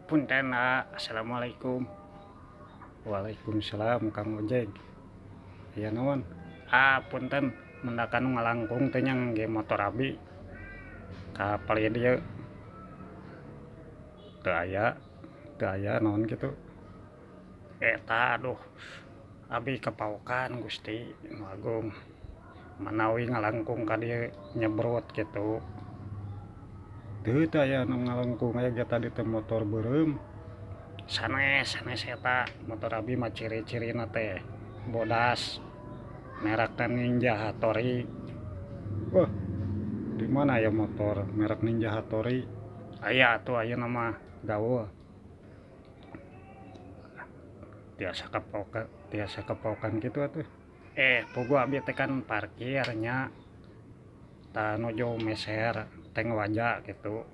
Punten. Assalamualaikum. Waalaikumsalam Kang Ojek. Aya naon? Punten mendakan ngalangkung teh nyang ge motor abi ka paling dieu Teu aya naon kitu. eta aduh abi kepaokan Gusti Nu Agung manawi ngalangkung ka dieu nyebrot kitu. Teu aya nu ngalengkung aya ge tadi teh motor beureum. Sanes eta motor abi mah ciri-cirina teh bodas merekna Ninja Hattori. Wah, di mana ya motor merek Ninja Hattori? Aya atuh ayeuna mah Gaul. tiasa Kepokan kitu atuh. pugu abi teh kan parkir nya ta nuju meser teng waja gitu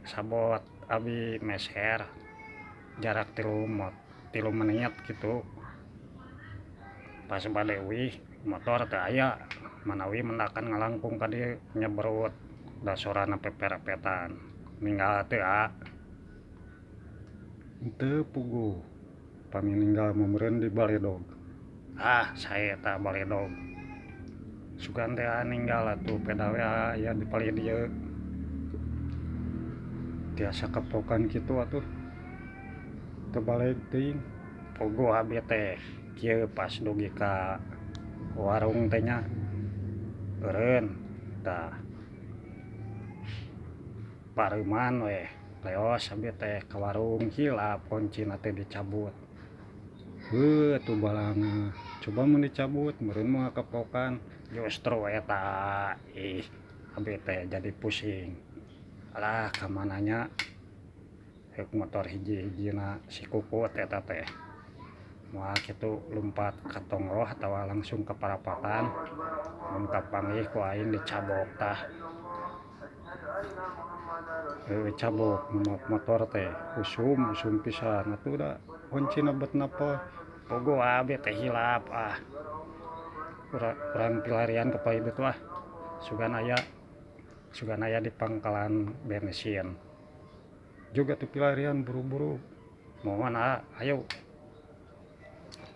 sabot abi meser jarak 3 menit gitu pas bade wih motor teu aya manawi mendakan ngalangkung ka dieu nyebrut da sorana peperepetan ninggal teu Teu pugu. Pamininggal meureun di Baledog. saya eta baledog sugan teh ninggal atuh pedawe aya di paling dieu Tiasa kepokan kitu atuh. Teu balik teuing. pugu abi teh kieu pas dugi ka warung teh nya eureun tah pareuman we leos abi teh ka warung hilap kuncina teh dicabut. Tuh balanga. Coba mun dicabut meureun moal kepokan. Justru eta abi teh jadi pusing alah kamananya heuk motor hiji-hijina sikukut eta teh moal kitu lumpat ka tonggoh atawa langsung ka parapatan mun kapanggih ku aing dicabok tah Cabok motor teh usum pisan atuh da kuncina bet napal. pugu abi teh hilap urang pilarian ka paling ditu sugan aya di pangkalan bensin Juga tuh pilarian buru-buru. mohon ayo